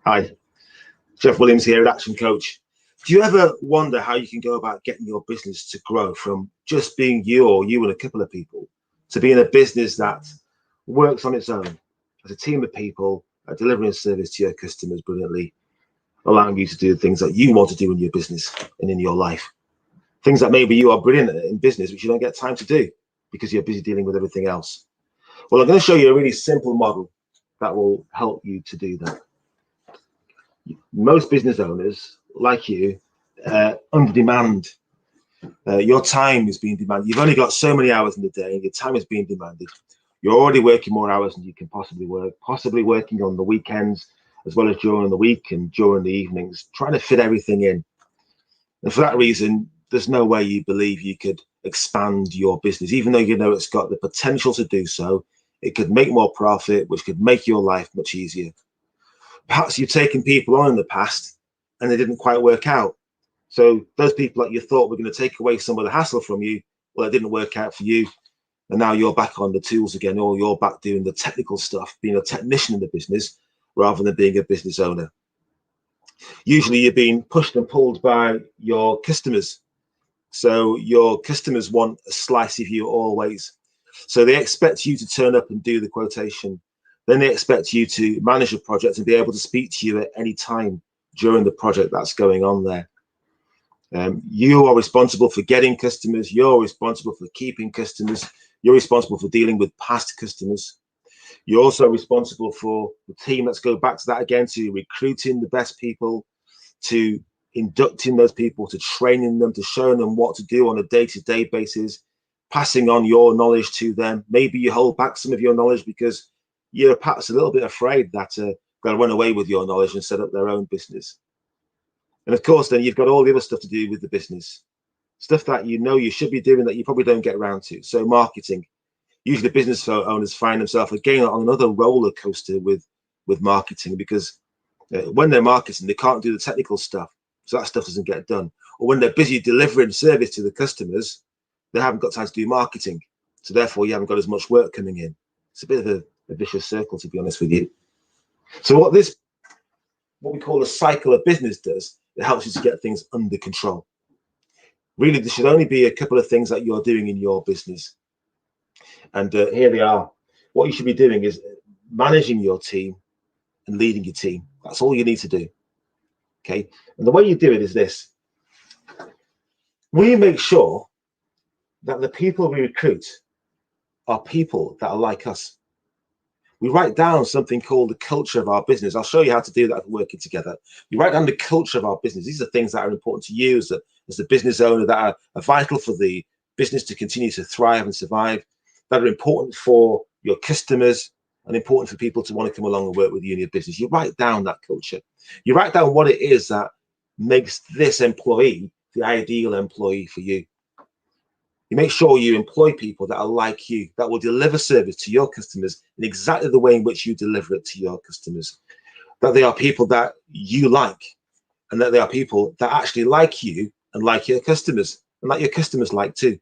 Hi, Jeff Williams here, Action Coach. Do you ever wonder how you can go about getting your business to grow from just being you or you and a couple of people to being a business that works on its own as a team of people, delivering a service to your customers brilliantly, allowing you to do the things that you want to do in your business and in your life? Things that maybe you are brilliant at in business, which you don't get time to do because you're busy dealing with everything else. Well, I'm going to show you a really simple model that will help you to do that. Most business owners, like you, under demand. Your time is being demanded. You've only got so many hours in the day, and your time is being demanded. You're already working more hours than you can possibly work, possibly working on the weekends as well as during the week and during the evenings, trying to fit everything in. And for that reason, there's no way you believe you could expand your business, even though you know it's got the potential to do so. It could make more profit, which could make your life much easier. Perhaps you've taken people on in the past and they didn't quite work out. So those people that you thought were going to take away some of the hassle from you, well, it didn't work out for you. And now you're back on the tools again, or you're back doing the technical stuff, being a technician in the business rather than being a business owner. Usually you're being pushed and pulled by your customers. So your customers want a slice of you always. So they expect you to turn up and do the quotation. Then they expect you to manage a project and be able to speak to you at any time during the project that's going on there. You are responsible for getting customers. You're responsible for keeping customers. You're responsible for dealing with past customers. You're also responsible for the team. Let's go back to that again, to recruiting the best people, to inducting those people, to training them, to showing them what to do on a day-to-day basis, passing on your knowledge to them. Maybe you hold back some of your knowledge because you're perhaps a little bit afraid that they'll run away with your knowledge and set up their own business. And of course, then you've got all the other stuff to do with the business, stuff that you know you should be doing that you probably don't get around to. So marketing. Usually business owners find themselves again on another roller coaster with marketing, because when they're marketing, they can't do the technical stuff. So that stuff doesn't get done. Or when they're busy delivering service to the customers, they haven't got time to do marketing. So therefore, you haven't got as much work coming in. It's a bit of a vicious circle, to be honest with you. So what we call a cycle of business does, it helps you to get things under control. Really, there should only be a couple of things that you're doing in your business. And here they are. What you should be doing is managing your team and leading your team. That's all you need to do. Okay. And the way you do it is this. We make sure that the people we recruit are people that are like us. We write down something called the culture of our business. I'll show you how to do that working together. We write down the culture of our business. These are things that are important to you as the business owner, that are vital for the business to continue to thrive and survive, that are important for your customers and important for people to want to come along and work with you in your business. You write down that culture. You write down what it is that makes this employee the ideal employee for you. You make sure you employ people that are like you, that will deliver service to your customers in exactly the way in which you deliver it to your customers. That they are people that you like, and that they are people that actually like you and like your customers, and that your customers like too.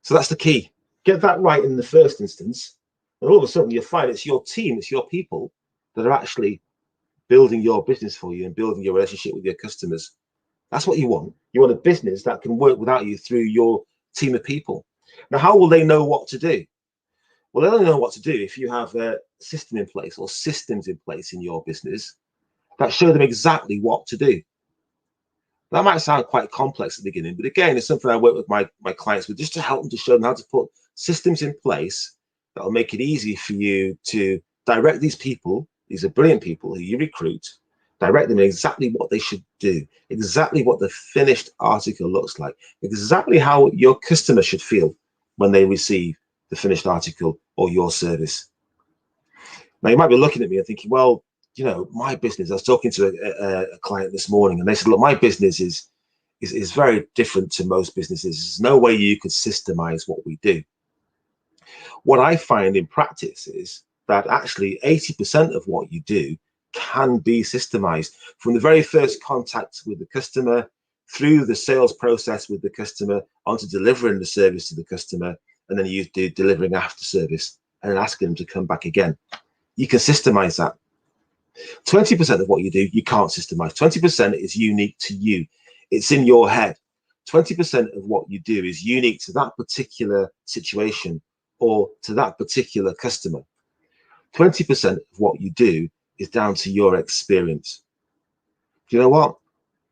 So that's the key. Get that right in the first instance, and all of a sudden you'll find it's your team, it's your people that are actually building your business for you and building your relationship with your customers. That's what you want. You want a business that can work without you through your team of people. Now, how will they know what to do? Well, they'll only know what to do if you have a system in place or systems in place in your business that show them exactly what to do. That might sound quite complex at the beginning, but again, it's something I work with my clients with, just to help them, to show them how to put systems in place that will make it easy for you to direct these people. These are brilliant people who you recruit. Direct them in exactly what they should do, exactly what the finished article looks like, exactly how your customer should feel when they receive the finished article or your service. Now, you might be looking at me and thinking, well, you know, my business, I was talking to a client this morning, and they said, look, my business is very different to most businesses. There's no way you could systemize what we do. What I find in practice is that actually 80% of what you do can be systemized, from the very first contact with the customer, through the sales process with the customer, onto delivering the service to the customer, and then you do delivering after service and asking them to come back again. You can systemize that. 20% of what you do, you can't systemize. 20% is unique to you. It's in your head. 20% of what you do is unique to that particular situation or to that particular customer. 20% of what you do is down to your experience. Do you know what?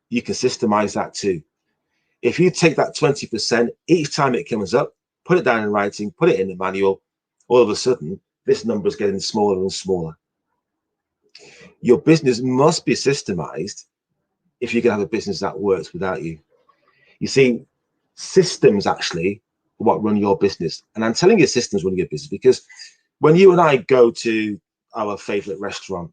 You can systemize that too. If you take that 20% each time it comes up, put it down in writing, put it in the manual, all of a sudden, this number is getting smaller and smaller. Your business must be systemized if you can have a business that works without you. You see, systems actually are what run your business. And I'm telling you systems run your business because when you and I go to our favorite restaurant,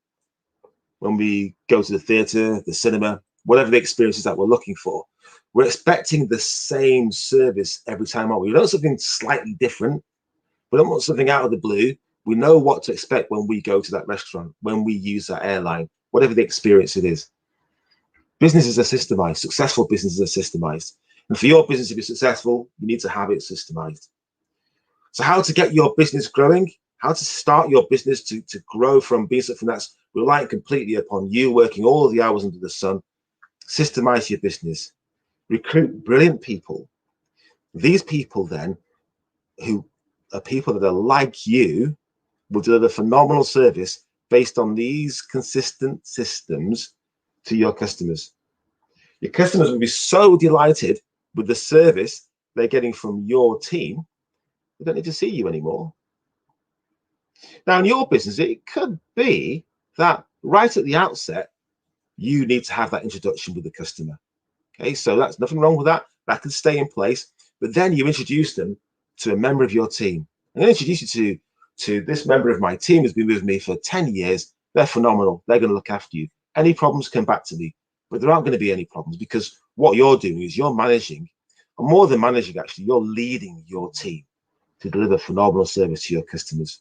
when we go to the theater, the cinema, whatever the experiences that we're looking for, we're expecting the same service every time, aren't we? We want something slightly different. We don't want something out of the blue. We know what to expect when we go to that restaurant, when we use that airline, whatever the experience it is. Businesses are systemized. Successful businesses are systemized. And for your business to be successful, you need to have it systemized. So how to get your business growing, how to start your business to grow from being something that's reliant completely upon you working all of the hours under the sun. Systemize your business. Recruit brilliant people. These people then, who are people that are like you, will deliver phenomenal service based on these consistent systems to your customers. Your customers will be so delighted with the service they're getting from your team, they don't need to see you anymore. Now, in your business, it could be that right at the outset, you need to have that introduction with the customer. Okay, so that's nothing wrong with that. That can stay in place. But then you introduce them to a member of your team. I'm going to introduce you to this member of my team who's been with me for 10 years. They're phenomenal. They're going to look after you. Any problems, come back to me. But there aren't going to be any problems because what you're doing is you're managing, and more than managing, actually, you're leading your team to deliver phenomenal service to your customers.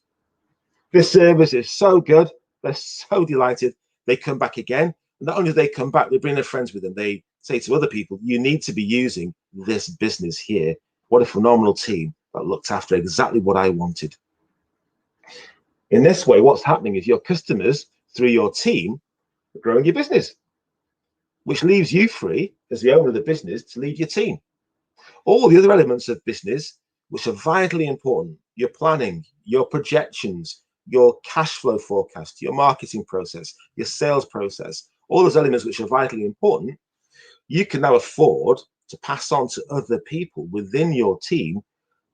This service is so good. They're so delighted. They come back again. And not only do they come back, they bring their friends with them. They say to other people, you need to be using this business here. What a phenomenal team that looked after exactly what I wanted. In this way, what's happening is your customers, through your team, are growing your business, which leaves you free as the owner of the business to lead your team. All the other elements of business, which are vitally important, your planning, your projections, your cash flow forecast, your marketing process, your sales process, all those elements which are vitally important, you can now afford to pass on to other people within your team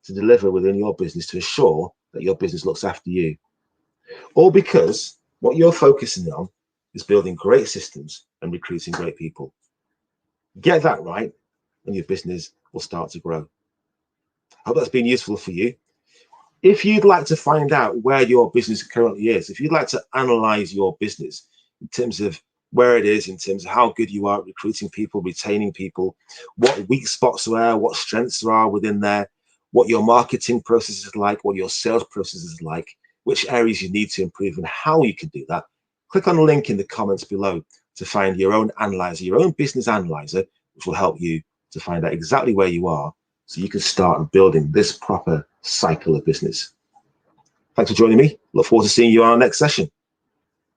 to deliver within your business to ensure that your business looks after you. All because what you're focusing on is building great systems and recruiting great people. Get that right, and your business will start to grow. I hope that's been useful for you. If you'd like to find out where your business currently is, if you'd like to analyze your business in terms of where it is, in terms of how good you are at recruiting people, retaining people, what weak spots there are, what strengths there are within there, what your marketing process is like, what your sales process is like, which areas you need to improve and how you can do that, click on the link in the comments below to find your own analyzer, your own business analyzer, which will help you to find out exactly where you are so you can start building this proper cycle of business. Thanks for joining me. Look forward to seeing you on our next session.